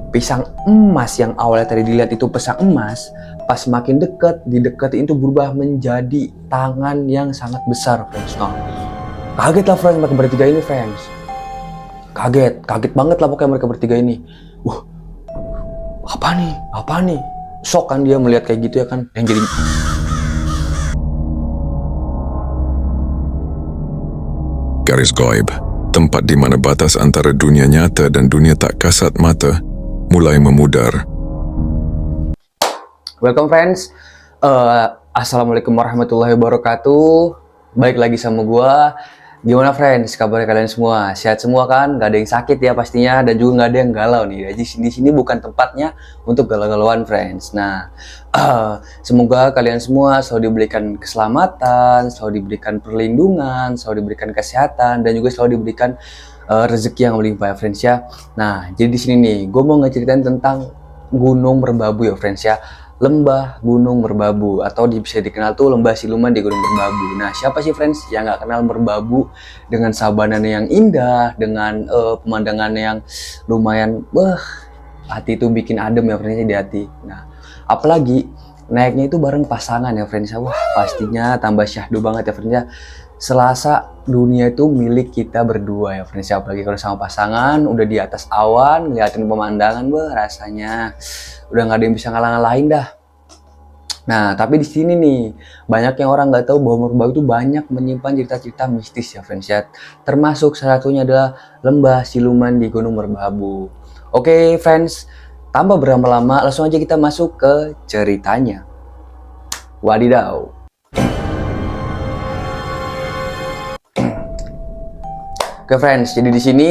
pisang emas yang awalnya tadi dilihat itu pisang emas, pas makin deket, dideketin itu berubah menjadi tangan yang sangat besar, friends. Nah, kaget lah friends mereka bertiga ini, friends. Kaget banget lah pokoknya mereka bertiga ini. Wah, apa nih? Shock kan dia melihat kayak gitu ya kan, yang jadi Garis Goib, tempat di mana batas antara dunia nyata dan dunia tak kasat mata mulai memudar. welcome friends. Assalamualaikum warahmatullahi wabarakatuh. Baik lagi sama gua. Gimana friends? Kabarnya kalian semua? Sehat semua kan? Gak ada yang sakit ya pastinya, dan juga gak ada yang galau nih. Jadi di sini bukan tempatnya untuk galau-galauan friends. Nah, semoga kalian semua selalu diberikan keselamatan, selalu diberikan perlindungan, selalu diberikan kesehatan, dan juga selalu diberikan rezeki yang melimpah ya friends ya. Nah, jadi di sini nih, gue mau ngeceritain tentang Gunung Merbabu ya friends ya. Lembah Gunung Merbabu, atau bisa dikenal tuh Lembah Siluman di Gunung Merbabu. Nah, siapa sih friends yang nggak kenal Merbabu dengan sabanannya yang indah, dengan pemandangannya yang lumayan, hati itu bikin adem ya friends di hati. Nah, apalagi naiknya itu bareng pasangan ya friends. Wah, pastinya tambah syahdu banget ya friends ya. Selasa dunia itu milik kita berdua ya friends, apalagi kalau sama pasangan udah di atas awan ngeliatin pemandangan, rasanya udah nggak ada yang bisa ngalah-ngalahin dah. Nah, tapi di sini nih banyak yang orang nggak tahu bahwa Merbabu itu banyak menyimpan cerita-cerita mistis ya friends ya. Termasuk salah satunya adalah Lembah Siluman di Gunung Merbabu. Oke friends, tanpa berlama-lama langsung aja kita masuk ke ceritanya. Wadidaw. Oke friends, jadi di sini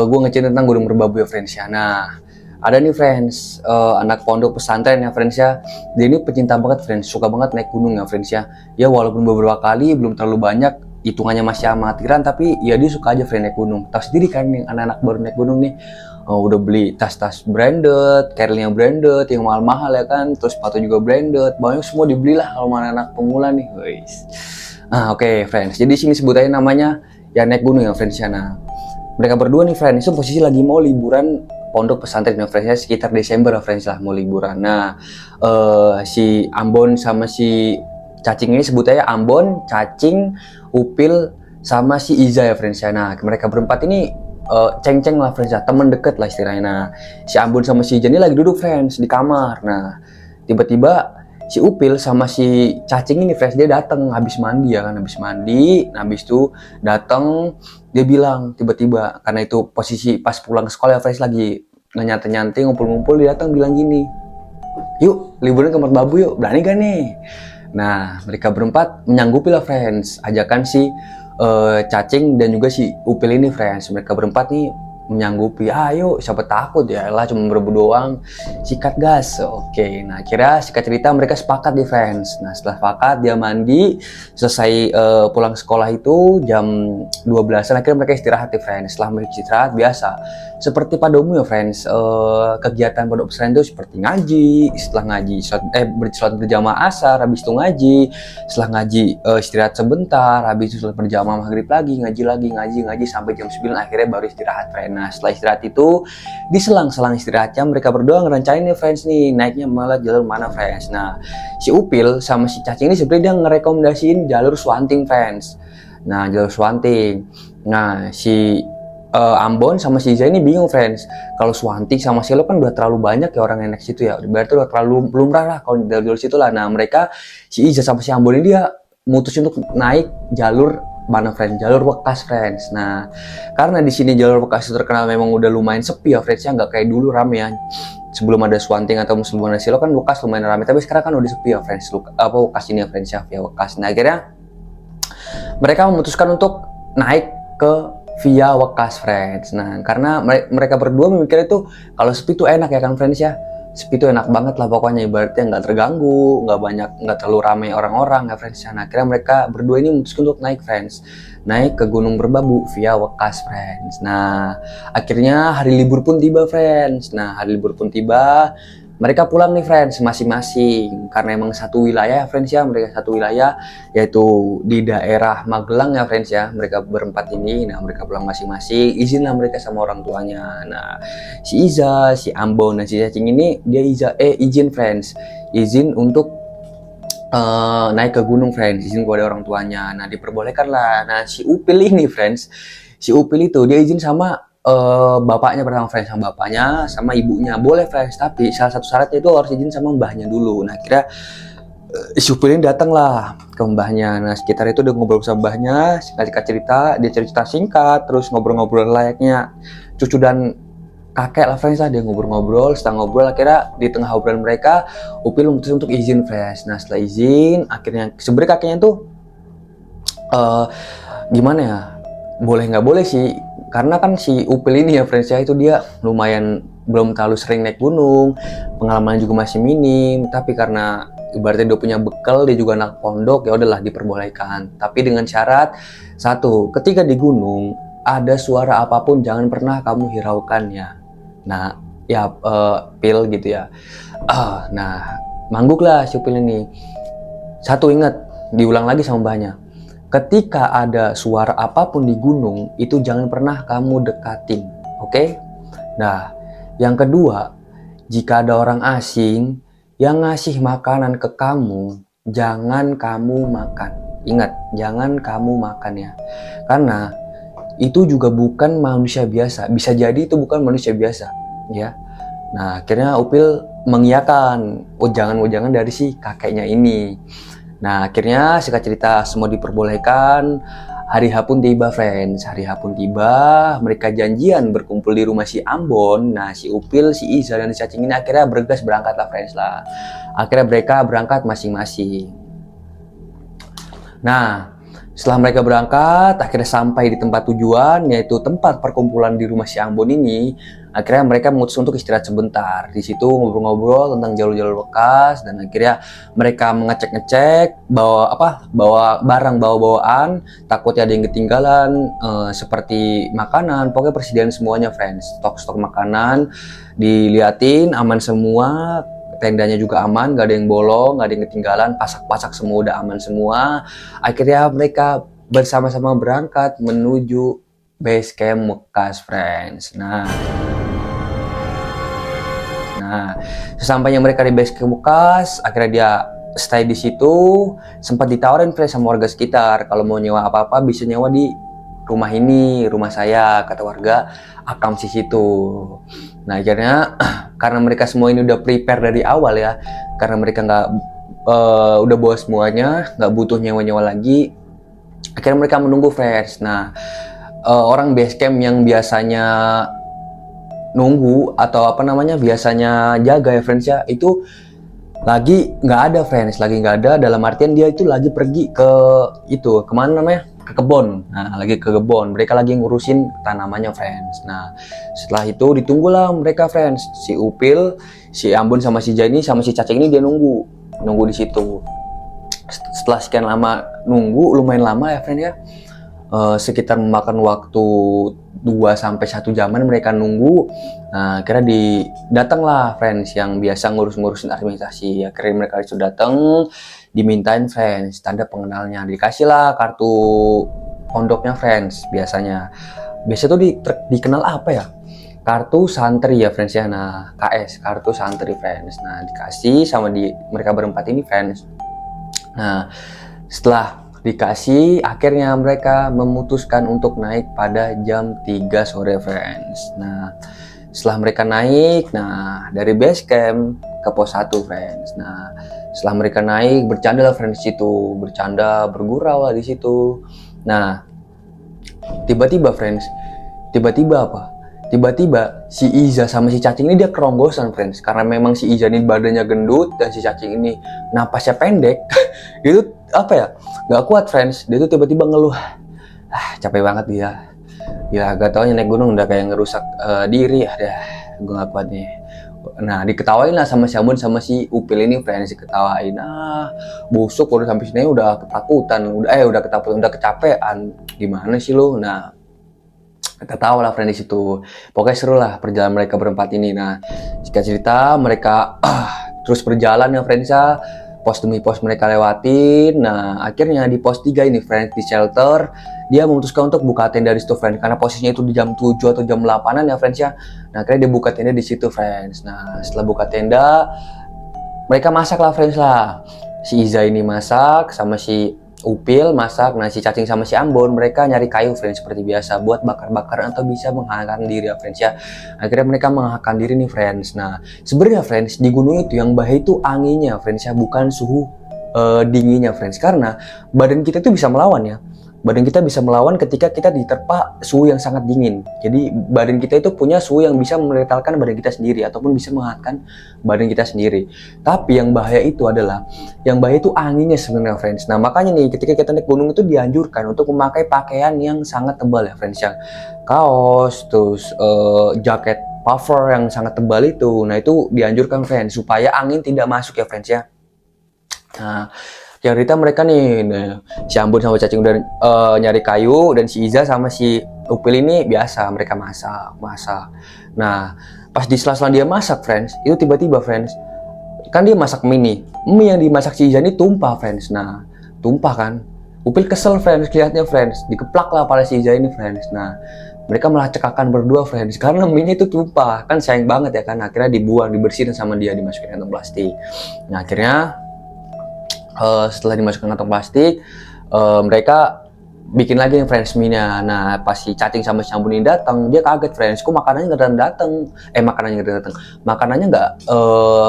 gue ngeceritain tentang Gunung Merbabu ya friends ya. Nah, ada nih friends, anak pondok pesantren ya friends ya. Dia ini pecinta banget friends, suka banget naik gunung ya friends ya. Ya walaupun beberapa kali belum terlalu banyak, hitungannya masih amatiran, tapi ya dia suka aja friends naik gunung. Tahu sendiri kan nih anak-anak baru naik gunung nih, udah beli tas-tas branded, carry yang branded, yang mahal-mahal ya kan, terus sepatu juga branded, banyak semua dibeli lah kalau anak-anak pemula nih, guys. Oke, friends, jadi sini sebutannya namanya ya naik gunung ya friends ya. Nah, mereka berdua nih friends itu posisi lagi mau liburan pondok pesantren ya friends ya, sekitar Desember ya friends lah mau liburan. Nah, si Ambon sama si Cacing ini sebutannya Ambon, Cacing, Upil sama si Iza ya friends ya. Nah, mereka berempat ini ceng-ceng lah friends ya, teman deket lah istilahnya. Nah, si Ambon sama si Iza ini lagi duduk friends di kamar. Nah, tiba-tiba si Upil sama si Cacing ini friends dia datang habis mandi ya kan, habis mandi. Nah, habis itu datang dia bilang tiba-tiba, karena itu posisi pas pulang sekolah ya friends, lagi nyantai-nyantai ngumpul-ngumpul, dia datang bilang gini, yuk liburan ke Merbabu yuk, berani gak nih? Nah, mereka berempat menyanggupi lah friends ajakan si Cacing dan juga si Upil ini friends. Mereka berempat nih menyanggupi, ayo siapa takut ya lah, cuma berebut doang, sikat gas. Oke, nah akhirnya sikat cerita mereka sepakat di friends. Nah, setelah sepakat dia mandi selesai, pulang sekolah itu jam 12-an, akhirnya mereka istirahat di friends. Setelah mereka istirahat biasa seperti pada umumnya friends, kegiatan pondok pesantren itu seperti ngaji. Setelah ngaji sholat berjamaah asar, habis itu ngaji. Setelah ngaji istirahat sebentar, habis itu sholat berjamaah maghrib lagi, ngaji sampai jam 9, akhirnya baru istirahat friends. Nah, setelah istirahat itu, di selang-selang istirahatnya mereka berdua ngerencanain nih friends nih, naiknya malah jalur mana friends. Nah, si Upil sama si Cacing ini sebenarnya dia ngerekomendasiin jalur Swanting friends. Nah, jalur Swanting. Nah, si Ambon sama si Iza ini bingung friends, kalau Swanting sama Silo kan udah terlalu banyak ya orang yang naik situ ya, berarti udah terlalu lumrah lah kalau di jalur situ lah. Nah, mereka si Iza sama si Ambon ini dia mutusin untuk naik jalur mana friends, jalur Wekas friends. Nah, karena di sini jalur Wekas itu terkenal memang udah lumayan sepi ya friends ya, nggak kayak dulu rame ya. Sebelum ada Swanting atau sebelum ada Silo kan Wekas lumayan rame, tapi sekarang kan udah sepi ya friends. Wekas ini ya friends ya, via Wekas. Nah, akhirnya mereka memutuskan untuk naik ke via Wekas friends. Nah, karena mereka berdua memikir itu kalau sepi itu enak ya kan friends ya. Sepi itu enak banget lah pokoknya, ibaratnya nggak terganggu, nggak terlalu ramai orang-orang ya friends. Nah, akhirnya mereka berdua ini memutuskan untuk naik friends, naik ke Gunung Merbabu via Wekas friends. Nah, akhirnya hari libur pun tiba friends. Nah, hari libur pun tiba, mereka pulang nih friends masing-masing karena emang satu wilayah ya friends ya, mereka satu wilayah yaitu di daerah Magelang ya friends ya, mereka berempat ini. Nah mereka pulang masing-masing, izinlah mereka sama orang tuanya. Nah si Iza, si Ambon dan si Cacing ini dia izin friends, izin untuk naik ke gunung friends, izin kepada orang tuanya. Nah diperbolehkan lah. Nah si Upil ini friends, si Upil itu dia izin sama bapaknya pertama friends, sama bapaknya sama ibunya boleh friends, tapi salah satu syaratnya itu harus izin sama mbahnya dulu. Nah kira si Upil ini datang lah ke mbahnya. Nah sekitar itu udah ngobrol sama mbahnya, singkat cerita dia cerita singkat, terus ngobrol-ngobrol layaknya cucu dan kakek lah friends lah. Dia ngobrol-ngobrol, setelah ngobrol akhirnya di tengah obrolan mereka Upil memutuskan untuk izin friends. Nah setelah izin akhirnya sebenarnya kakeknya tuh gimana ya, boleh nggak boleh sih, karena kan si Upil ini ya friends ya, itu dia lumayan belum terlalu sering naik gunung, pengalamannya juga masih minim, tapi karena ibaratnya dia punya bekal, dia juga anak pondok, ya udahlah diperbolehkan. Tapi dengan syarat satu, ketika di gunung ada suara apapun jangan pernah kamu hiraukan ya. Nah ya Pil gitu ya. Nah mangguklah si Upil ini. Satu, ingat, diulang lagi sama mbahnya, ketika ada suara apapun di gunung itu jangan pernah kamu dekatin, oke? Nah, yang kedua, jika ada orang asing yang ngasih makanan ke kamu, jangan kamu makan. Ingat, jangan kamu makan ya. Karena itu juga bukan manusia biasa. Bisa jadi itu bukan manusia biasa, ya. Nah, akhirnya Upil mengiyakan, jangan dari si kakeknya ini. Nah akhirnya singkat cerita semua diperbolehkan. Hari H pun tiba friends, hari H pun tiba, mereka janjian berkumpul di rumah si Ambon. Nah si Upil, si Iza dan si Cacing ini akhirnya bergegas berangkat lah friends lah. Akhirnya mereka berangkat masing-masing. Nah setelah mereka berangkat akhirnya sampai di tempat tujuan, yaitu tempat perkumpulan di rumah si Ambon ini. Akhirnya mereka memutuskan untuk istirahat sebentar. Di situ ngobrol-ngobrol tentang jalur-jalur bekas, dan akhirnya mereka mengecek-ngecek bawa barang, bawa bawaan, takutnya ada yang ketinggalan, seperti makanan. Pokoknya persediaan semuanya friends, stok makanan diliatin aman semua, tendanya juga aman, gak ada yang bolong, gak ada yang ketinggalan, pasak semua udah aman semua. Akhirnya mereka bersama-sama berangkat menuju base camp Mekas friends. Nah, sesampainya mereka di base camp Mekas, akhirnya dia stay di situ. Sempat ditawarin friends sama warga sekitar, kalau mau nyewa apa-apa bisa nyewa di rumah ini, rumah saya, kata warga Akam di situ. Nah, akhirnya karena mereka semua ini udah prepare dari awal ya, karena mereka udah bawa semuanya, nggak butuh nyewa-nyewa lagi. Akhirnya mereka menunggu friends. Nah, orang base camp yang biasanya nunggu atau biasanya jaga ya friends ya, itu lagi nggak ada friends, lagi nggak ada dalam artian dia itu lagi pergi ke kemana namanya, ke kebun. Nah lagi ke kebun, mereka lagi ngurusin tanamannya friends. Nah setelah itu ditunggulah mereka friends, si Upil, si Ambon sama si Jani sama si Cacing ini dia nunggu di situ. Setelah sekian lama nunggu, lumayan lama ya friends ya, sekitar memakan waktu 2-1 jaman mereka nunggu. Nah akhirnya datanglah friends yang biasa ngurusin administrasi. Akhirnya mereka itu datang, dimintain friends tanda pengenalnya, dikasih lah kartu pondoknya friends. Biasa tuh dikenal apa ya, kartu santri ya friends ya. Nah KS, kartu santri friends. Nah dikasih sama mereka berempat ini friends. Nah setelah dikasih, akhirnya mereka memutuskan untuk naik pada jam 3 sore friends. Nah setelah mereka naik, dari base camp ke pos 1 friends. Nah setelah mereka naik, bercanda lah friends situ, bercanda bergurau lah di situ. Nah tiba-tiba friends, tiba-tiba si Iza sama si Cacing ini dia keronggosan friends, karena memang si Iza ini badannya gendut dan si Cacing ini napasnya pendek. Itu nggak kuat friends, dia tuh tiba-tiba ngeluh, capek banget dia, ya gak taunya naik gunung udah kayak ngerusak diri, gue nggak kuat nih. Nah diketawain lah sama si Ambon sama si Upil ini friends, diketawain, busuk udah sampai sini udah ketakutan, udah kecapean, gimana sih lo. Nah ketawa lah friends di situ. Pokoknya seru lah perjalanan mereka berempat ini. Nah Singkat cerita, mereka terus berjalan ya friends ya. Pos demi pos mereka lewatin. Nah, akhirnya di pos 3 ini friends, di shelter, dia memutuskan untuk buka tenda di situ friends. Karena posisinya itu di jam 7 atau jam 8-an ya friends ya. Nah, akhirnya dia buka tenda di situ friends. Nah, setelah buka tenda, mereka masak lah friends lah. Si Iza ini masak, sama si Upil masak. Nah, si Cacing sama si Ambon mereka nyari kayu friends seperti biasa buat bakar-bakar atau bisa menghangatkan diri ya friends ya. Akhirnya mereka menghangatkan diri nih friends. Nah, sebenarnya friends, di gunung itu yang bahaya itu anginnya friends ya, bukan suhu dinginnya friends. Karena badan kita itu bisa melawan ya. Badan kita bisa melawan ketika kita diterpa suhu yang sangat dingin. Jadi badan kita itu punya suhu yang bisa menetralkan badan kita sendiri ataupun bisa menghangatkan badan kita sendiri. Tapi yang bahaya itu adalah, yang bahaya itu anginnya sebenarnya friends. Nah, makanya nih ketika kita naik gunung itu dianjurkan untuk memakai pakaian yang sangat tebal ya friends, yang kaos, terus jaket puffer yang sangat tebal itu. Nah, itu dianjurkan friends supaya angin tidak masuk ya friends ya. Nah, cerita mereka nih, nah, si Ambon sama Cacing udah nyari kayu, dan si Iza sama si Upil ini biasa mereka masak. Nah, pas di sela-sela dia masak friends, itu tiba-tiba friends, kan dia masak mie yang dimasak si Iza ini tumpah friends. Nah, tumpah kan, Upil kesel friends, lihatnya friends, dikeplak lah pada si Iza ini friends. Nah, mereka malah cekakan berdua friends karena mie itu tumpah, kan sayang banget ya kan. Akhirnya dibuang, dibersihin sama dia, dimasukin kantong plastik. Nah, akhirnya setelah dimasukkan kantong plastik, mereka bikin lagi nih friends mie-nya. Nah, pas si Cacing sama si Ambon ini datang, dia kaget friends, kok makanannya nggak datang. Makanannya nggak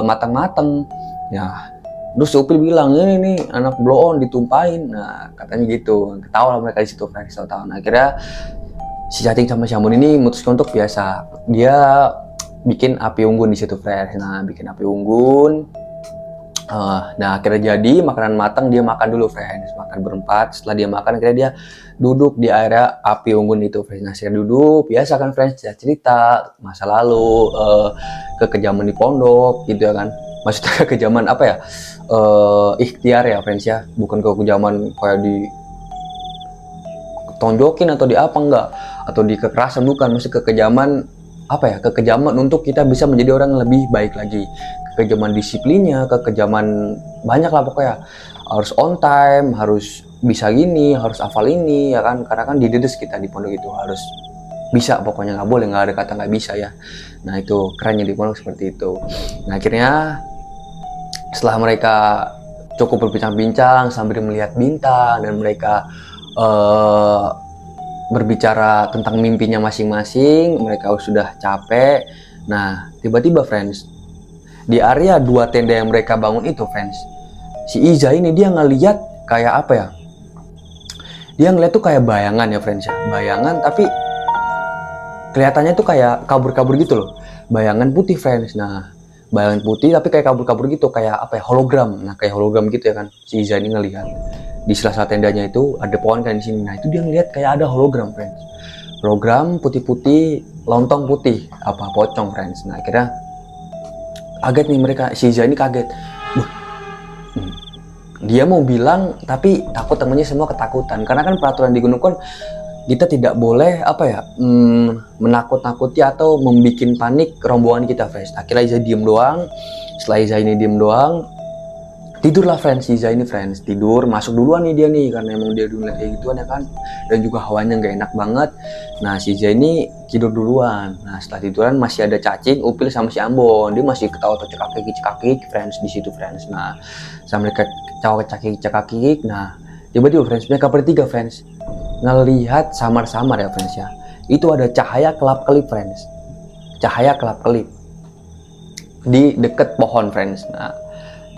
matang-matang. Ya, terus Upil bilang, ini nih anak blow on ditumpahin. Nah, katanya gitu. Ketawa lah mereka di situ friends, tahu. Nah, akhirnya si Cacing sama si Ambon ini memutuskan untuk biasa, dia bikin api unggun di situ friends. Nah, bikin api unggun. Nah, akhirnya jadi makanan matang, dia makan dulu friends, makan berempat. Setelah dia makan, akhirnya dia duduk di area api unggun itu friends. Nah, saya duduk biasa kan friends, cerita masa lalu, kekejaman di pondok gitu ya kan. Maksudnya kekejaman apa ya, ikhtiar ya friends ya, bukan kekejaman kayak di tonjokin atau di apa, enggak, atau di kekerasan, bukan. Maksudnya kekejaman apa ya, kekejaman untuk kita bisa menjadi orang yang lebih baik lagi, kekejaman disiplinnya, kekejaman banyak lah pokoknya. Harus on time, harus bisa gini, harus hafal ini ya kan, karena kan didedes kita di pondok itu harus bisa, pokoknya nggak boleh, nggak ada kata nggak bisa ya. Nah, itu kerennya di pondok seperti itu. Nah, akhirnya setelah mereka cukup berbincang-bincang sambil melihat bintang, dan mereka berbicara tentang mimpinya masing-masing, mereka sudah capek. Nah, tiba-tiba friends, di area 2 tenda yang mereka bangun itu friends, si Iza ini dia ngeliat kayak apa ya, dia ngeliat tuh kayak bayangan ya friends ya, bayangan tapi kelihatannya tuh kayak kabur-kabur gitu loh, bayangan putih friends. Nah, bayangan putih tapi kayak kabur-kabur gitu, kayak apa ya, hologram. Nah, kayak hologram gitu ya kan, si Iza ini ngelihat di sela-sela tendanya itu ada pohon kan di sini. Nah, itu dia ngeliat kayak ada hologram friends, hologram putih-putih, lontong putih, apa pocong friends. Nah, akhirnya kaget nih mereka, si Iza ini kaget. Dia mau bilang tapi takut, temennya semua ketakutan, karena kan peraturan di gunung kan kita tidak boleh apa ya, menakut-nakuti atau membuat panik rombongan kita friends. Akhirnya Iza diem doang. Setelah Iza ini diem doang, tidurlah friends, Iza ini friends tidur, masuk duluan nih dia nih, karena emang dia dulu kayak gituan ya kan, dan juga hawanya nggak enak banget. Nah, si Iza ini tidur duluan. Nah, setelah tiduran masih ada Cacing, Upil sama si Ambon, dia masih ketawa cekakik friends di situ friends. Nah, sama mereka ketawa cekakik. Nah, tiba-tiba friends, mereka bertiga friends ngelihat samar-samar ya friends ya, itu ada cahaya kelap-kelip friends, cahaya kelap-kelip di dekat pohon friends. Nah,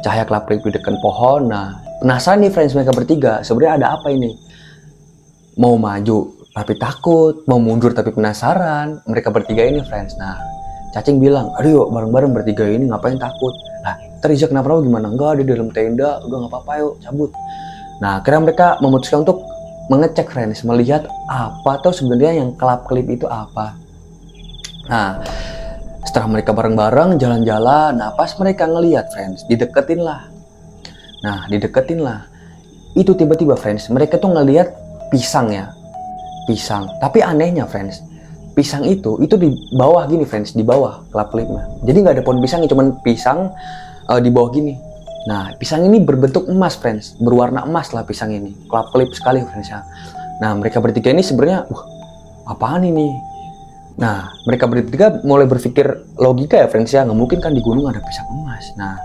cahaya kelap-kelip di dekat pohon. Nah, penasaran nih friends mereka bertiga, sebenarnya ada apa ini? Mau maju tapi takut, mau mundur tapi penasaran. Mereka bertiga ini friends. Nah, Cacing bilang, aduh yuk bareng-bareng bertiga ini, ngapain takut? Nah, Teriza kenapa gimana? Enggak, ada di dalam tenda, udah nggak apa-apa yuk cabut. Nah, akhirnya mereka memutuskan untuk mengecek friends, melihat apa tuh sebenarnya yang kelap-kelip itu apa. Nah, setelah mereka bareng-bareng jalan-jalan, nah pas mereka ngelihat friends, dideketin lah. Itu tiba-tiba friends, mereka tuh ngelihat pisang ya, pisang. Tapi anehnya friends, pisang itu di bawah gini friends, di bawah kelap-kelipnya. Jadi nggak ada pohon pisangnya, cuman pisang di bawah gini. Nah, pisang ini berbentuk emas friends, berwarna emas lah pisang ini, kelap-kelip sekali friends ya. Nah, mereka bertiga ini sebenarnya, apaan ini? Nah, mereka bertiga mulai berpikir logika ya friends ya, nggak mungkin kan di gunung ada pisang emas. Nah,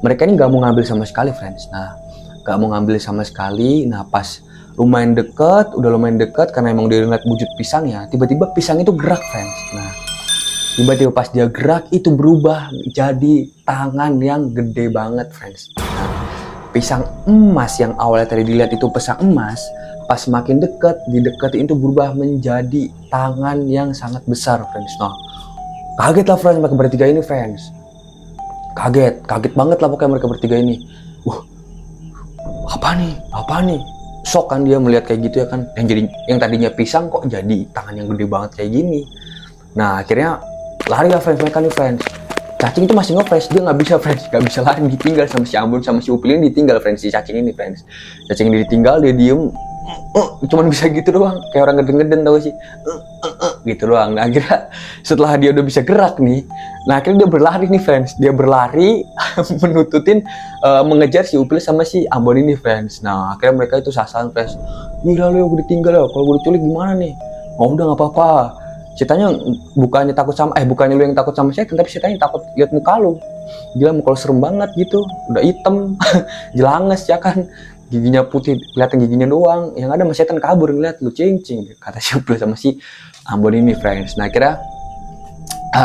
mereka ini nggak mau ngambil sama sekali friends. Nah, nggak mau ngambil sama sekali. Nah, pas udah lumayan dekat karena emang dia ngeliat wujud pisangnya, tiba-tiba pisang itu gerak friends. Nah, tiba-tiba pas dia gerak itu berubah jadi tangan yang gede banget friends. Nah, pisang emas yang awalnya tadi dilihat itu pisang emas, pas makin dekat, dideketin itu berubah menjadi tangan yang sangat besar friends. Nah, kaget lah friends mereka bertiga ini friends. Kaget banget lah pokoknya mereka bertiga ini. Apa nih? Shock kan dia melihat kayak gitu ya kan. Yang tadinya pisang kok jadi tangan yang gede banget kayak gini. Nah, akhirnya lari lah friends mereka nih friends. Cacing itu masih ngefresh, dia nggak bisa lari, ditinggal sama si Ambon sama si Upil ini, ditinggal friends si cacing ini friends. Cacing ini ditinggal, dia diem, cuman bisa gitu doang, kayak orang ngeden-ngeden tau sih, gitu doang. Nah, akhirnya setelah dia udah bisa gerak nih, nah akhirnya dia berlari nih friends, menututin mengejar si Upil sama si Ambon ini friends. Nah, akhirnya mereka itu sasaran friends, gila lu gue ditinggal ya, kalau gue diculik gimana nih? Oh udah nggak apa-apa. Ceritanya bukannya lu yang takut sama setan, tapi ceritanya takut lihat muka lu. Gila muka lu serem banget gitu, udah hitam, jelanges ya kan, giginya putih, kelihatan giginya doang. Yang ada mas setan kabur ngeliat lu cing-cing, kata si Upil sama si Ambon ini friends. Nah kira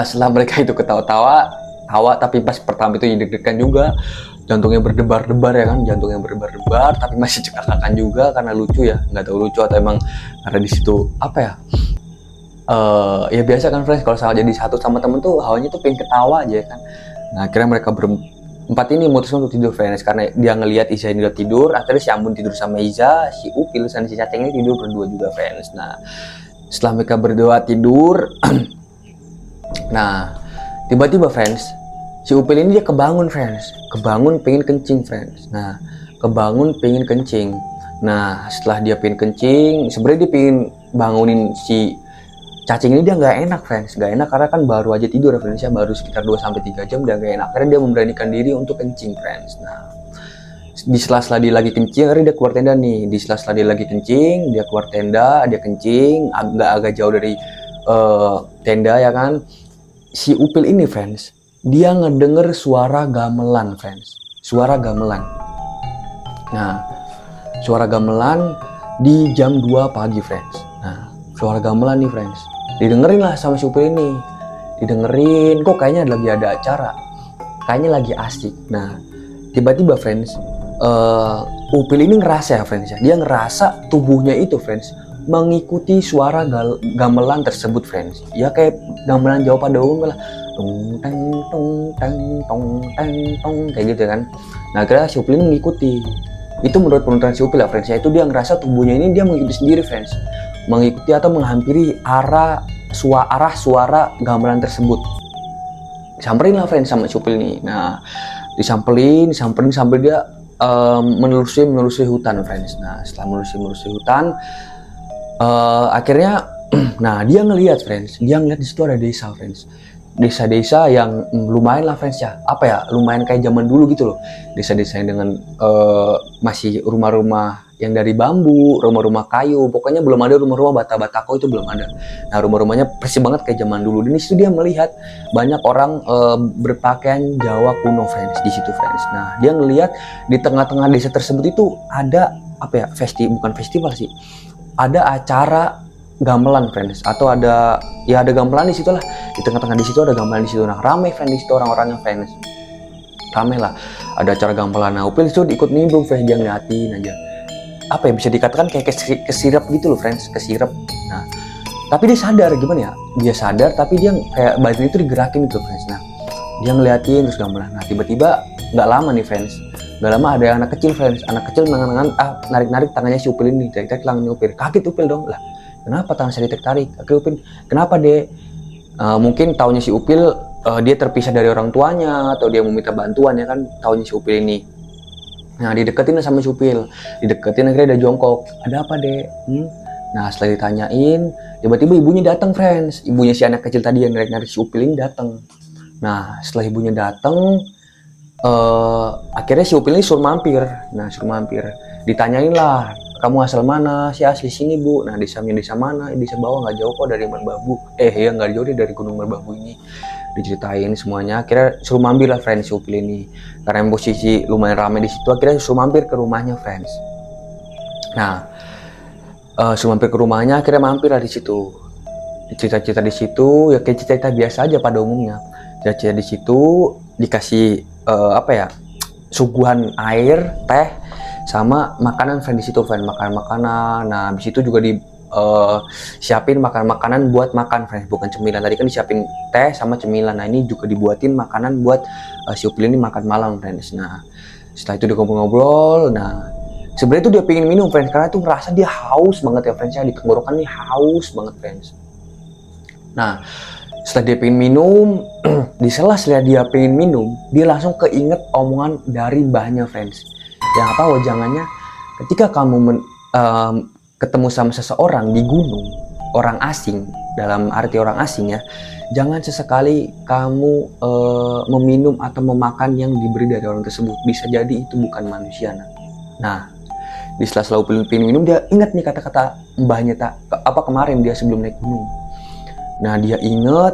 setelah mereka itu ketawa tapi pas pertama itu deg-degan juga, jantungnya berdebar-debar ya kan, tapi masih cekakakan juga karena lucu ya, nggak tahu lucu atau emang karena di situ apa ya. Ya biasa kan friends, kalau salah jadi satu sama temen tuh hawanya tuh pengen ketawa aja kan. Nah akhirnya mereka berempat ini memutuskan untuk tidur friends, karena dia ngelihat Iza ini udah tidur. Akhirnya si Ambon tidur sama Iza, si Upil dan si Cacing ini tidur berdua juga friends. Nah setelah mereka berdua tidur nah tiba-tiba friends si Upil ini dia kebangun pengen kencing friends. Nah setelah dia pengen kencing, sebenarnya dia pengen bangunin si Cacing ini dia nggak enak friends, karena kan baru aja tidur friends ya, baru sekitar 2-3 jam, dia nggak enak. Akhirnya dia memberanikan diri untuk kencing friends. Nah di sela-sela dia lagi kencing, akhirnya dia keluar tenda nih. Di sela-sela dia lagi kencing, dia keluar tenda, dia kencing agak jauh dari tenda ya kan. Si Upil ini friends, dia ngedenger suara gamelan friends, Nah suara gamelan di jam 2 pagi friends. Nah suara gamelan nih friends, didengerin lah sama si Upil ini, kok kayaknya lagi ada acara, kayaknya lagi asik. Nah tiba-tiba friends Upil ini ngerasa ya friends ya, dia ngerasa tubuhnya itu friends mengikuti suara gamelan tersebut friends. Ya kayak gamelan Jawa pada umumnya lah, tung teng tong kayak gitu kan. Nah akhirnya si Upil ini mengikuti. Itu menurut penonton si Upil ya friends ya, itu dia ngerasa tubuhnya ini dia mengikuti sendiri friends, mengikuti atau menghampiri arah suara gamelan tersebut. Disamperin lah friends sama si Upil ini. Nah disamperin sampai dia menelusuri hutan friends. Nah setelah menelusuri hutan akhirnya nah dia ngelihat di situ ada desa friends, desa-desa yang lumayan lah friends ya, lumayan kayak zaman dulu gitu loh, desa-desa yang dengan masih rumah-rumah yang dari bambu, rumah-rumah kayu, pokoknya belum ada rumah-rumah bata-batako, itu belum ada. Nah rumah-rumahnya persis banget kayak zaman dulu. Dan di situ dia melihat banyak orang berpakaian Jawa kuno friends di situ friends. Nah dia ngelihat di tengah-tengah desa tersebut itu ada bukan festival sih, ada acara gamelan friends, atau ada gamelan di situ lah, di tengah-tengah di situ ada gamelan di situ. Nah ramai friends di situ orang-orangnya friends, ramai lah, ada acara gamelan. Nah Upil itu ikut nimbrung friends, dia ngeliatin aja, bisa dikatakan kayak kesirap gitu loh friends, kesirap. Nah tapi dia sadar gimana ya, dia sadar tapi dia kayak badan itu digerakin gitu friends. Nah dia ngeliatin terus gamelan. Nah tiba-tiba nggak lama nih friends, ada anak kecil friends, narik-narik tangannya si Upil ini, tarik tangannya Upil. Kaget Upil dong, lah kenapa tangan saya ditarik? Akhirnya Upil, kenapa deh? Mungkin taunya si Upil dia terpisah dari orang tuanya, atau dia meminta bantuan ya kan, taunya si Upil ini. Nah dideketin sama si Upil, akhirnya dia jongkok. Ada apa dek? Nah setelah ditanyain, tiba-tiba ibunya datang friends. Ibunya si anak kecil tadi yang narik-narik si Upil ini datang. Nah setelah ibunya datang, akhirnya si Upil ini suruh mampir. Nah suruh mampir, ditanyain lah, kamu asal mana? Si asli sini bu. Nah desa mana? Desa bawah, nggak jauh kok dari Merbabu. Ya nggak jauh deh dari Gunung Merbabu ini. Diceritain semuanya, akhirnya suruh mampir lah friends si Upil ini. Karena posisi lumayan ramai di situ, akhirnya suruh mampir ke rumahnya friends. Nah suruh mampir ke rumahnya, akhirnya mampir lah di situ. Cerita-cerita di situ ya kayak cerita biasa aja pada umumnya. Cerita di situ dikasih suguhan air, teh, sama makanan friend di situ friend, makanan. Nah di situ juga di siapin makanan buat makan friend, bukan cemilan. Tadi kan disiapin teh sama cemilan. Nah ini juga dibuatin makanan buat si Upil ini makan malam friends. Nah setelah itu dia ngobrol-ngobrol. Nah sebenarnya tuh dia pengen minum friends, karena tuh merasa dia haus banget ya friends, ya di tenggorokan nih haus banget friends. Nah setelah dia pengen minum, di sela-sela dia pengen minum, dia langsung keinget omongan dari mbahnya friends. Yang apa wajangannya, ketika kamu ketemu sama seseorang di gunung, orang asing, dalam arti orang asing ya, jangan sesekali kamu meminum atau memakan yang diberi dari orang tersebut. Bisa jadi itu bukan manusia. Nah di sela-sela Upil pengen minum, dia ingat nih kata-kata mbahnya kemarin dia sebelum naik gunung. Nah dia inget,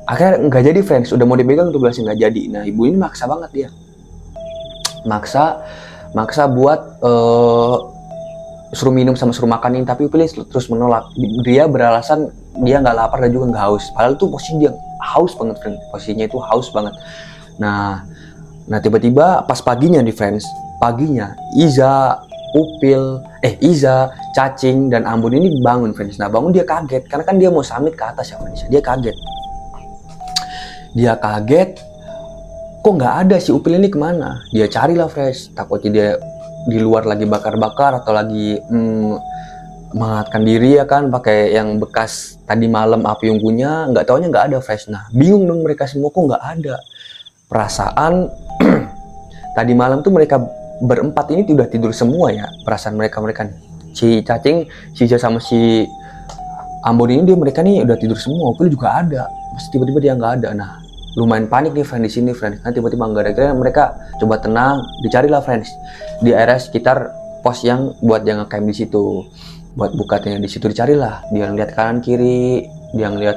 akhirnya nggak jadi friends, udah mau dipegang tuh gelasnya nggak jadi. Nah ibu ini maksa banget dia, maksa buat suruh minum sama suruh makanin, tapi Upil terus menolak. Dia beralasan dia nggak lapar dan juga nggak haus, padahal tuh posisi dia haus banget friends, posisinya itu haus banget. Nah tiba-tiba pas paginya nih friends, paginya Iza, Cacing, dan Ambon ini bangun friends. Nah bangun dia kaget, karena kan dia mau summit ke atas ya friends. Dia kaget, kok nggak ada si Upil ini kemana? Dia carilah friends, takutnya dia di luar lagi bakar-bakar atau lagi menghangatkan diri ya kan, pakai yang bekas tadi malam api unggunya. Nggak taunya nggak ada friends. Nah bingung dong mereka semua, kok nggak ada. Perasaan tadi malam tuh mereka berempat ini udah tidur semua ya, perasaan mereka nih. Si Cacing, si Iza sama si Ambon ini mereka nih udah tidur semua. Upil juga ada, masih tiba-tiba dia nggak ada. Nah lumayan panik nih friend di sini friends. Nah tiba-tiba nggak ada. Akhirnya mereka coba tenang, dicarilah friends di area sekitar pos yang buat dia ngecamp di situ, buat bukanya di situ. Dicarilah, dia ngeliat kanan kiri, dia ngeliat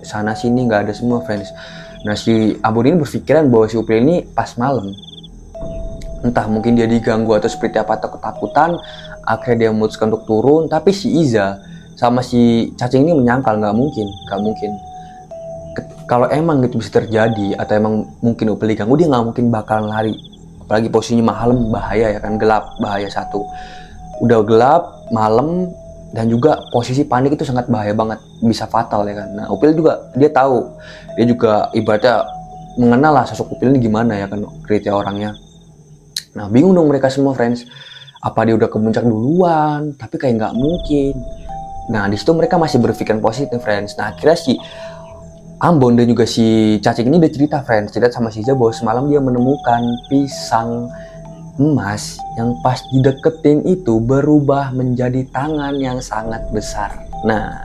sana sini, nggak ada semua friends. Nah si Ambon ini berpikiran bahwa si Upil ini pas malam, entah mungkin dia diganggu atau seperti apa atau ketakutan, akhirnya dia memutuskan untuk turun. Tapi si Iza sama si Cacing ini menyangkal nggak mungkin. Kalau emang gitu bisa terjadi atau emang mungkin Upil diganggu, dia nggak mungkin bakalan lari. Apalagi posisinya malam, bahaya ya kan, gelap, bahaya satu. Udah gelap, malam, dan juga posisi panik itu sangat bahaya banget, bisa fatal ya kan. Nah Upil juga dia tahu, dia juga ibaratnya mengenal lah sosok Upil ini gimana ya kan, kriteria orangnya. Nah bingung dong mereka semua friends, apa dia udah ke puncak duluan, tapi kayak nggak mungkin. Nah di situ mereka masih berpikiran positif friends. Nah akhirnya si Ambon dan juga si Cacing ini udah cerita sama si Iza bahwa semalam dia menemukan pisang emas yang pas dideketin itu berubah menjadi tangan yang sangat besar. Nah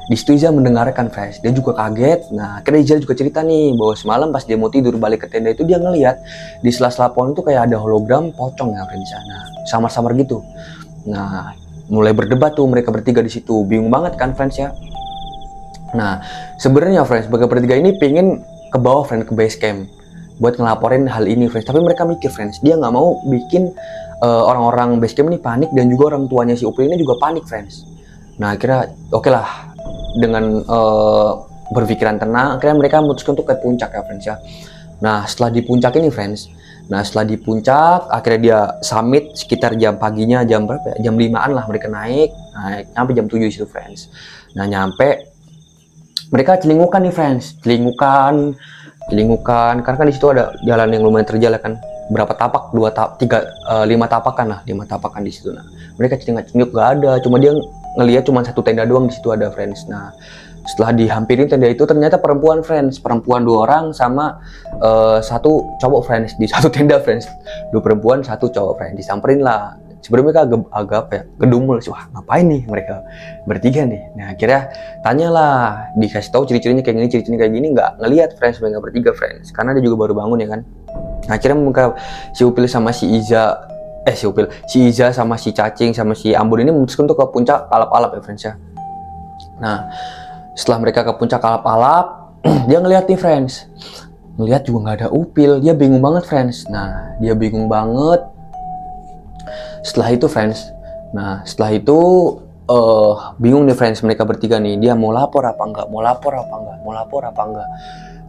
di situ Iza mendengarkan friends, dia juga kaget. Nah akhirnya Iza juga cerita nih bahwa semalam pas dia mau tidur balik ke tenda itu, dia ngelihat di sela-sela pohon itu kayak ada hologram pocong yang di sana, samar-samar gitu. Nah mulai berdebat tuh mereka bertiga di situ, bingung banget kan friends ya. Nah sebenarnya friends mereka bertiga ini pengen ke bawah friends, ke base camp buat ngelaporin hal ini friends, tapi mereka mikir friends, dia nggak mau bikin orang-orang base camp ini panik, dan juga orang tuanya si Upil ini juga panik friends. Nah akhirnya oke lah, dengan berpikiran tenang, akhirnya mereka memutuskan untuk ke puncak ya friends ya. Nah setelah di puncak ini friends, akhirnya dia summit sekitar jam paginya, jam berapa ya? Jam 5-an lah mereka naik sampai jam 7 di situ friends. Nah nyampe mereka celingukan nih friends, celingukan karena kan di situ ada jalan yang lumayan terjal kan, berapa tapak, 5 tapakan di situ. Nah mereka celinguk gak ada, cuma dia ngelihat cuma satu tenda doang di situ ada friends. Nah setelah dihampirin tenda itu, ternyata perempuan 2 orang sama satu cowok friends di satu tenda friends, 2 perempuan 1 cowok friends. Disamperin lah Sebenarnya mereka agak apa ya, kedumul sih, wah ngapain nih mereka bertiga nih. Nah akhirnya tanyalah, dikasih tahu ciri-cirinya kayak gini, ciri-cirinya kayak gini, nggak ngelihat friends mereka bertiga friends, karena dia juga baru bangun ya kan. Nah, akhirnya mereka si Upil sama si Iza, si Iza sama si Cacing sama si Ambon ini memutuskan untuk ke puncak alap-alap ya friends ya. Nah setelah mereka ke puncak alap-alap, dia ngeliat nih friends, ngeliat juga nggak ada Upil, dia bingung banget friends. Nah dia bingung banget. Setelah itu friends, bingung nih friends mereka bertiga nih, dia mau lapor apa enggak, mau lapor apa enggak.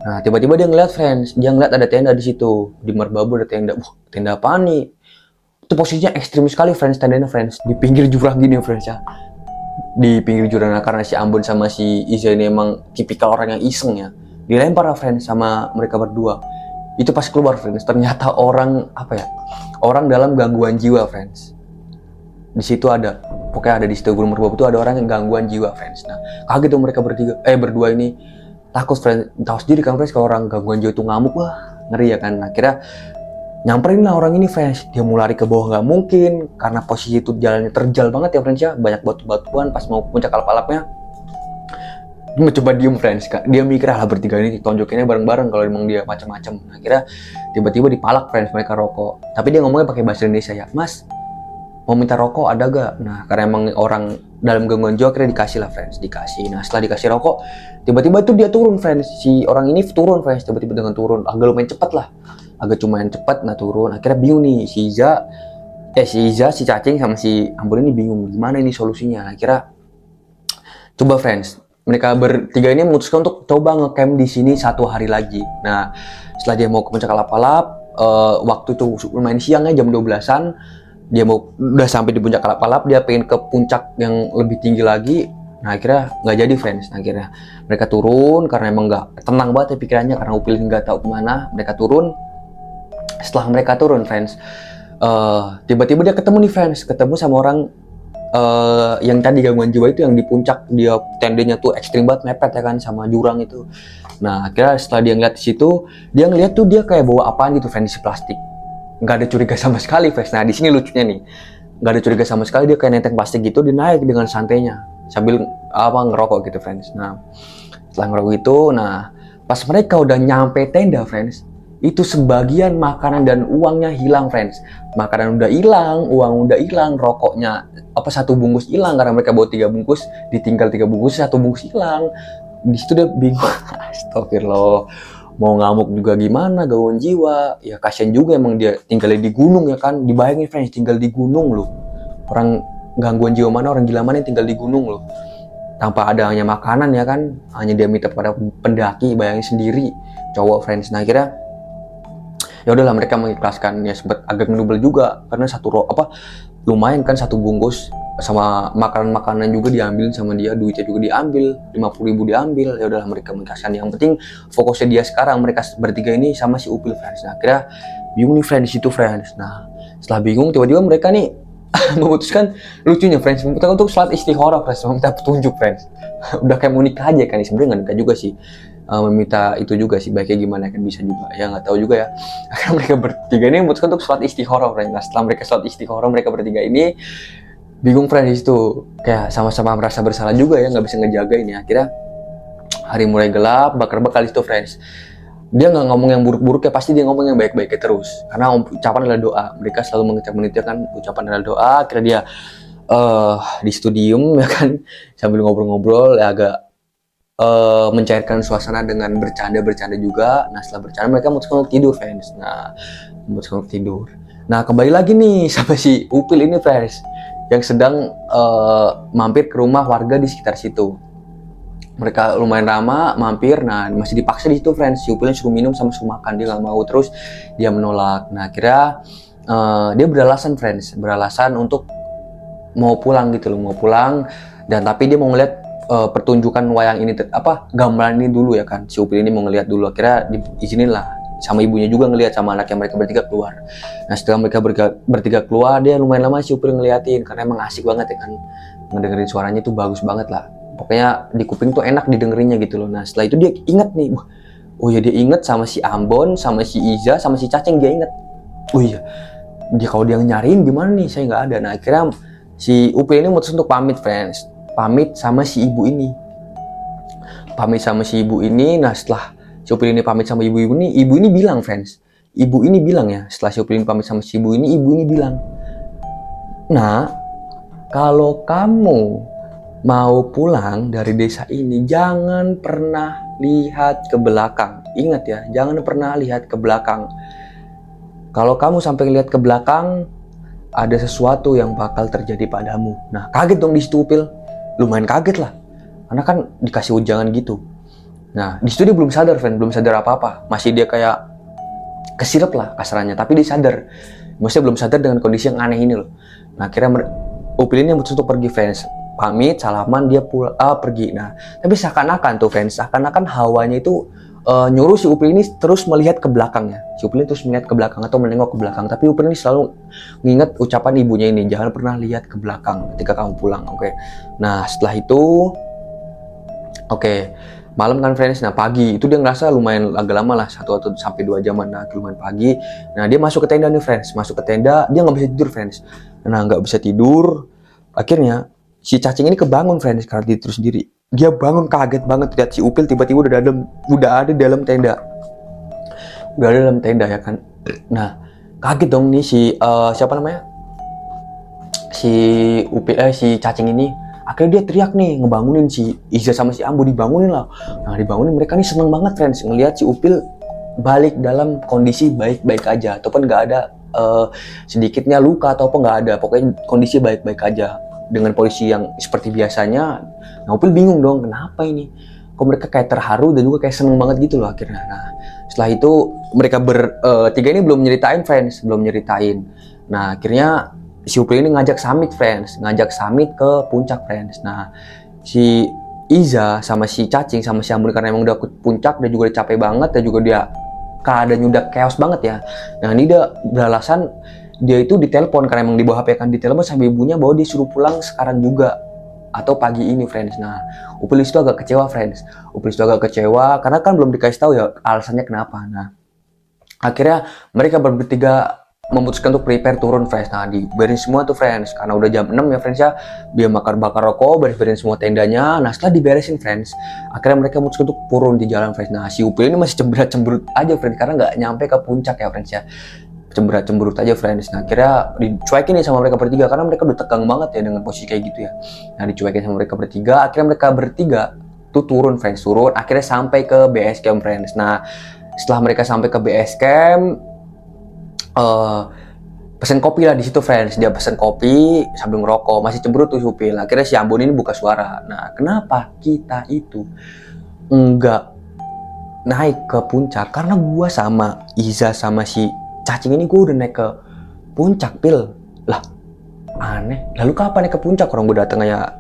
Nah tiba-tiba dia ngeliat friends, dia ngeliat ada tenda di situ, di Merbabu ada tenda. Tenda apa nih? Itu posisinya ekstrim sekali friends, tendanya friends, di pinggir jurang gini friends ya, di pinggir jurang. Nah, karena si Ambon sama si Iza ini emang tipikal orang yang iseng ya, dilempar lah friends sama mereka berdua. Itu pas keluar friends, ternyata orang dalam gangguan jiwa friends. Di situ ada, pokoknya ada di situ Gunung Merbabu itu ada orang yang gangguan jiwa friends. Nah kaget tuh mereka berdua ini, takut friends, tahu sendiri kan friends kalau orang gangguan jiwa itu ngamuk, wah ngeri ya kan. Nah, akhirnya nyamperin lah orang ini friends, dia mau lari ke bawah nggak mungkin karena posisi itu jalannya terjal banget ya friends ya, banyak batu-batuan pas mau puncak alap-alapnya. Dia mencoba diem friends, dia mikir lah bertiga ini tonjokinnya bareng-bareng kalau emang dia macam-macam. Nah, akhirnya tiba-tiba dipalak friends mereka rokok, tapi dia ngomongnya pakai bahasa Indonesia ya, mas mau minta rokok ada gak? Nah karena emang orang dalam gangguan jiwa akhirnya dikasih lah friends, dikasih. Nah setelah dikasih rokok, tiba-tiba itu dia turun friends, si orang ini turun friends, tiba-tiba dengan turun agak lumayan cepat lah, agak lumayan cepat. Nah turun, akhirnya bingung nih si Iza, si Cacing sama si Ambon ini bingung gimana ini solusinya. Akhirnya coba friends, mereka bertiga ini memutuskan untuk coba ngecamp di sini 1 hari lagi. Nah setelah dia mau ke puncak alap-alap, waktu itu lumayan siang ya, jam 12-an. Dia udah sampai di puncak alap-alap, dia pengen ke puncak yang lebih tinggi lagi. Nah akhirnya nggak jadi friends. Nah, akhirnya mereka turun karena emang nggak tenang banget ya pikirannya, karena Upil nggak tahu kemana. Mereka turun. Setelah mereka turun friends, tiba-tiba dia ketemu nih friends, ketemu sama orang yang tadi gangguan jiwa itu, yang di puncak dia tendenya tuh ekstrim banget, mepet ya kan sama jurang itu. Nah akhirnya setelah dia ngeliat di situ, dia ngeliat tuh dia kayak bawa apaan gitu friends, si plastik. Nggak ada curiga sama sekali friends. Nah di sini lucunya nih, nggak ada curiga sama sekali, dia kayak nenteng plastik gitu, dia naik dengan santainya sambil ngerokok gitu friends. Nah setelah ngerokok itu, nah pas mereka udah nyampe tenda friends, itu sebagian makanan dan uangnya hilang friends. Makanan udah hilang, uang udah hilang, rokoknya 1 bungkus hilang karena mereka bawa 3 bungkus, ditinggal 3 bungkus, 1 bungkus hilang. Di situ dia bingung. Astagfirullah, mau ngamuk juga gimana, gangguan jiwa ya, kasian juga emang dia tinggalnya di gunung ya kan. Dibayangin friends, tinggal di gunung loh, orang gangguan jiwa mana, orang gila mana yang tinggal di gunung loh, tanpa adanya makanan ya kan, hanya dia minta pada pendaki, bayangin sendiri cowok friends. Nah akhirnya ya udahlah mereka mengikhlaskan, ya sempat agak nubel juga karena lumayan kan 1 bungkus, sama makanan juga diambil sama dia, duitnya juga diambil, 50.000 diambil. Ya udahlah mereka mengikhlaskan, yang penting fokusnya dia sekarang mereka bertiga ini sama si Upil friends. Nah akhirnya bingung nih friends di situ friends. Nah setelah bingung, tiba-tiba mereka nih memutuskan, lucunya friends, memutuskan untuk sholat istikharah friends, meminta petunjuk friends. Udah kayak mau nikah aja kan, sebenarnya nggak nikah juga sih, meminta itu juga sih, baiknya gimana kan, bisa juga ya, nggak tahu juga ya. Akhirnya mereka bertiga ini memutuskan untuk sholat istikharah friends. Nah setelah mereka sholat istikharah, mereka bertiga ini bingung friends itu, kayak sama-sama merasa bersalah juga ya, nggak bisa ngejaga ini. Akhirnya hari mulai gelap, bakar-bakar itu friends. Dia nggak ngomong yang buruk-buruk ya, pasti dia ngomong yang baik-baiknya terus, karena ucapan adalah doa. Mereka selalu mengucapkan itu kan, ucapan adalah doa. Akhirnya dia di studium ya kan, sambil ngobrol-ngobrol ya, agak mencairkan suasana dengan bercanda juga. Nah setelah bercanda mereka memutuskan untuk tidur friends. Nah memutuskan untuk tidur. Nah kembali lagi nih sama si Upil ini friends, yang sedang mampir ke rumah warga di sekitar situ. Mereka lumayan lama mampir, nah masih dipaksa di situ friends. Si Upilnya suruh minum sama suruh makan, dia nggak mau, terus dia menolak. Nah akhirnya dia beralasan untuk mau pulang gitu loh, mau pulang. Dan tapi dia mau ngeliat pertunjukan wayang ini, gambaran ini dulu ya kan. Si Upil ini mau ngeliat dulu, akhirnya diizinin lah sama ibunya juga ngeliat, sama anaknya mereka bertiga keluar. Nah setelah mereka bertiga keluar, dia lumayan lama si Upil ngeliatin, karena emang asik banget ya kan, ngedengerin suaranya tuh bagus banget lah. Pokoknya di kuping tuh enak didengerinnya gitu loh. Nah setelah itu dia inget nih, oh ya dia inget sama si Ambon, sama si Iza, sama si Cacing, dia inget. Oh iya, Kalau dia nyariin gimana nih, saya nggak ada. Nah akhirnya si Upil ini mutus untuk pamit friends, pamit sama si ibu ini. Nah setelah si Upil ini pamit sama ibu ini bilang friends, ibu ini bilang ya, setelah si Upil ini pamit sama si ibu ini bilang, nah kalau kamu mau pulang dari desa ini jangan pernah lihat ke belakang. Ingat ya, jangan pernah lihat ke belakang. Kalau kamu sampai lihat ke belakang, ada sesuatu yang bakal terjadi padamu. Nah, kaget dong di situ Upil. Lumayan kaget lah. Karena kan dikasih ujangan gitu. Nah, di situ dia belum sadar, friend. Belum sadar apa-apa. Masih dia kayak kesirep lah kasarannya. Tapi dia sadar. Maksudnya belum sadar dengan kondisi yang aneh ini loh. Nah, akhirnya Upil ini memutuskan untuk pergi, friends. Pamit, salaman, dia pergi. Nah, tapi seakan-akan tuh, friends. Seakan-akan hawanya itu nyuruh si Upil ini terus melihat ke belakangnya. Si Upil ini terus melihat ke belakang atau menengok ke belakang. Tapi Upil ini selalu mengingat ucapan ibunya ini, jangan pernah lihat ke belakang ketika kamu pulang. Oke. Nah setelah itu, malam kan friends. Nah pagi itu dia ngerasa lumayan agak lama lah, 1 atau sampai 2 jaman. Nah lumayan pagi. Nah dia masuk ke tenda nih friends. Masuk ke tenda, dia nggak bisa tidur friends. Nah nggak bisa tidur. Akhirnya si cacing ini kebangun friends karena dia terus sendiri. Dia bangun kaget banget lihat si Upil tiba-tiba udah ada dalam tenda. Udah ada dalam tenda ya kan. Nah, kaget dong nih si siapa namanya? Si Upil si cacing ini. Akhirnya dia teriak nih, ngebangunin si Iza sama si Ambo, dibangunin lah. Nah, dibangunin, mereka nih seneng banget friends ngelihat si Upil balik dalam kondisi baik-baik aja ataupun nggak ada sedikitnya luka ataupun nggak ada. Pokoknya kondisi baik-baik aja. Dengan polisi yang seperti biasanya. Nah Upil bingung dong, kenapa ini? Kok mereka kayak terharu dan juga kayak seneng banget gitu loh akhirnya. Nah setelah itu mereka bertiga ini belum nyeritain friends, belum nyeritain. Nah akhirnya si Upil ini ngajak summit friends, ngajak summit ke puncak friends. Nah si Iza sama si Cacing sama si Ambon karena emang udah ke puncak dan juga udah capek banget dan juga dia keadaannya udah chaos banget ya. Nah ini dia beralasan dia itu ditelepon karena emang di bawah HP kan, ditelepon sama ibunya bahwa dia suruh pulang sekarang juga atau pagi ini friends. Nah Upil itu agak kecewa friends. Upil itu agak kecewa karena kan belum dikasih tahu ya alasannya kenapa. Nah akhirnya mereka bertiga memutuskan untuk prepare turun friends. Nah diberin semua tuh friends karena udah jam 6 ya friends ya. Dia bakar rokok, beres-beresin semua tendanya. Nah setelah diberesin friends, akhirnya mereka memutuskan untuk turun di jalan friends. Nah si Upil ini masih cemberut aja friends karena nggak nyampe ke puncak ya friends ya. Cemberut aja friends. Nah akhirnya dicuekin nih sama mereka bertiga karena mereka udah tegang banget ya dengan posisi kayak gitu ya. Nah dicuekin sama mereka bertiga. Akhirnya mereka bertiga tuh turun friends, akhirnya sampai ke base camp friends. Nah setelah mereka sampai ke base camp, pesen kopi lah di situ friends. Dia pesen kopi sambil ngerokok, masih cemberut tuh Upil. Akhirnya si Ambon ini buka suara. Nah kenapa kita itu enggak naik ke puncak? Karena gua sama Iza sama si Cacing ini gue udah naik ke puncak Pil. Lah aneh, lalu kapan naik ke puncak? Orang gue datang aja,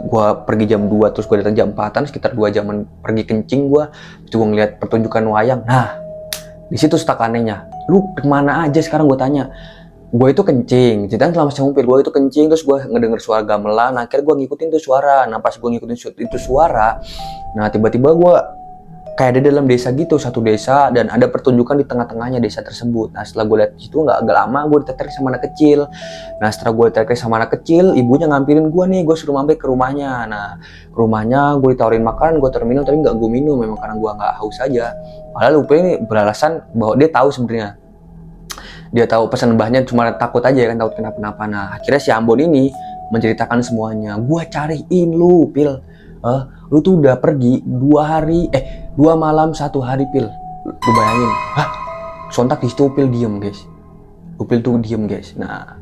gue pergi jam 2 terus gue datang jam 4-an, sekitar 2 jaman pergi kencing gue. Itu gue ngeliat pertunjukan wayang. Nah di situ stuck anehnya. Lu kemana aja sekarang, gue tanya. Gue itu kencing, ceritanya selama sama Upil gue itu kencing, terus gue ngedenger suara gamelan. Akhirnya gue ngikutin tuh suara. Nah pas gue ngikutin itu suara, nah tiba-tiba gue kayak ada dalam desa gitu, satu desa, dan ada pertunjukan di tengah-tengahnya desa tersebut. Nah setelah gue lihat situ nggak agak lama, gue ditarik sama anak kecil. Nah setelah gue ditarik sama anak kecil, ibunya ngampirin gue nih, gue suruh mampir ke rumahnya. Nah ke rumahnya gue ditawarin makan, gue taruh minum, tapi nggak gue minum, memang karena gue nggak haus aja. Padahal Upil ini beralasan bahwa dia tahu sebenarnya, dia tahu pesan mbahnya, cuma takut aja kan, takut kenapa-napa. Nah akhirnya si Ambon ini menceritakan semuanya. Gue cariin lu Pil, lu tuh udah pergi 2 malam 1 hari Pil. Lu bayangin. Hah? Sontak di situ Upil diem guys. Upil tuh diem guys. Nah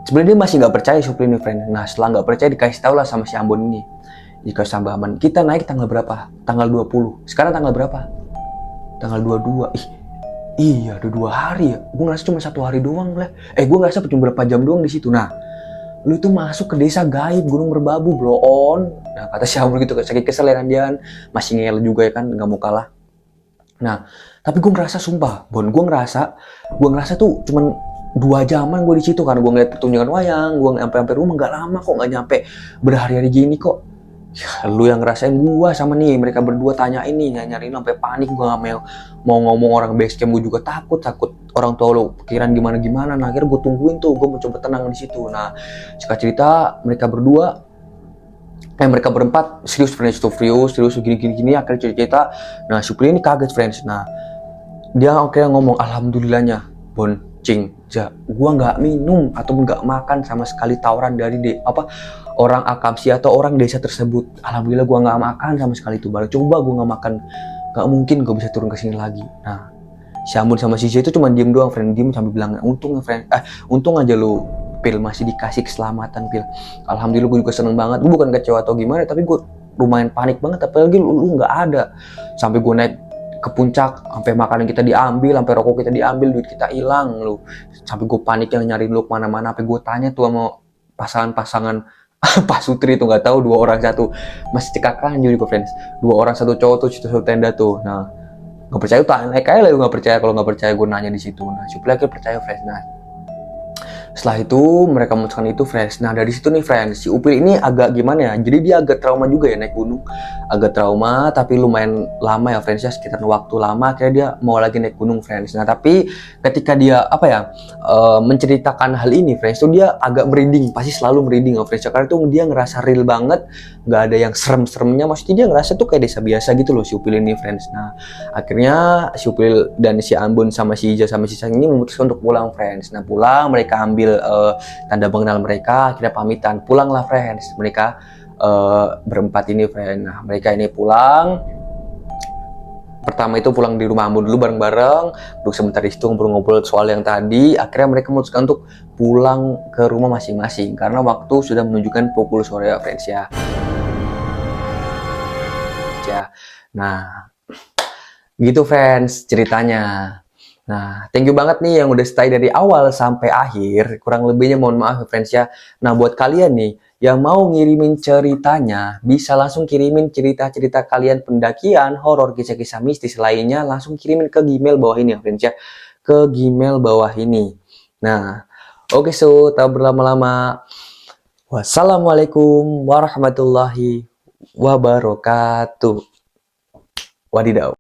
sebenarnya dia masih nggak percaya si Upil ini friend. Nah setelah nggak percaya dikasih tahu lah sama si Ambon ini. Dikasih sama Aman, kita naik tanggal berapa? Tanggal 20. Sekarang tanggal berapa? Tanggal 22. Iya udah 2 hari ya. Gue ngerasa cuma 1 hari doang lah. Gue ngerasa cuma berapa jam doang di situ. Nah lu itu masuk ke desa gaib Gunung Merbabu bro on. Nah kata si Ambon gitu, sakit kesel ya kan dia, masih ngel juga ya kan, nggak mau kalah. Nah tapi gue ngerasa sumpah Bon, gue ngerasa tuh cuman 2 jaman gue di situ karena gue ngeliat pertunjukan wayang. Gue sampai rumah nggak lama kok, nggak nyampe berhari-hari gini kok. Lu yang ngerasain, gua sama nih mereka berdua tanya ini nyariin sampai panik, gua nggak mau ngomong orang base camp, gua juga takut orang tua lu pikiran gimana. Nah akhirnya gua tungguin tuh, gua mencoba tenang di situ. Nah singkat cerita mereka berdua mereka berempat serius friends tuh, serius gini akhirnya cerita. Nah Supri ini kaget friends. Nah dia akhirnya ngomong, alhamdulillahnya Bon Cing Ja, gua nggak minum atau nggak makan sama sekali tawaran dari orang akamsi atau orang desa tersebut. Alhamdulillah gua nggak makan sama sekali itu. Baru coba gua nggak makan, nggak mungkin gua bisa turun ke sini lagi. Nah si Ambon sama si J itu cuma diem doang friend, diem sambil bilang untung aja lu Pil masih dikasih keselamatan Pil. Alhamdulillah gue juga seneng banget. Gue bukan kecewa atau gimana, tapi gue lumayan panik banget. Apalagi lu nggak ada. Sampai gue naik ke puncak, sampai makanan kita diambil, sampai rokok kita diambil, duit kita hilang lu. Sampai gue panik yang nyariin lu kemana-mana. Sampai gue tanya tuh sama pasangan Pak Sutri tuh, nggak tahu 2 orang 1 masih cekakan juga friends. 2 orang 1 cowok tuh satu tenda tuh. Nah nggak percaya tuh naik aja lah, nggak percaya. Kalau nggak percaya gue nanya di situ. Nah Supli akhirnya percaya friends. Nah setelah itu mereka memutuskan itu friends. Nah dari situ nih friends, si Upil ini agak gimana ya, jadi dia agak trauma juga ya naik gunung. Agak trauma tapi lumayan lama ya friends ya, sekitar waktu lama akhirnya dia mau lagi naik gunung friends. Nah tapi ketika dia menceritakan hal ini friends tuh dia agak merinding, pasti selalu merinding ya friends ya, karena tuh dia ngerasa real banget, nggak ada yang serem-seremnya. Maksudnya dia ngerasa tuh kayak desa biasa gitu loh si Upil ini friends. Nah akhirnya si Upil dan si Ambon sama si Ija sama si Sang ini memutuskan untuk pulang friends. Nah pulang mereka ambil tanda pengenal mereka, akhirnya pamitan, pulanglah friends mereka berempat ini friends. Nah mereka ini pulang, pertama itu pulang di rumah Ambon dulu bareng-bareng, duduk sebentar di situ ngobrol-ngobrol soal yang tadi. Akhirnya mereka memutuskan untuk pulang ke rumah masing-masing karena waktu sudah menunjukkan pukul sore ya friends ya. Nah gitu friends ceritanya. Nah, thank you banget nih yang udah stay dari awal sampai akhir. Kurang lebihnya mohon maaf ya friends ya. Nah, buat kalian nih yang mau ngirimin ceritanya, bisa langsung kirimin cerita-cerita kalian pendakian, horor, kisah-kisah mistis lainnya, langsung kirimin ke Gmail bawah ini ya friends ya. Ke Gmail bawah ini. Nah, oke so, tak berlama-lama. Wassalamualaikum warahmatullahi wabarakatuh. Wadidaw.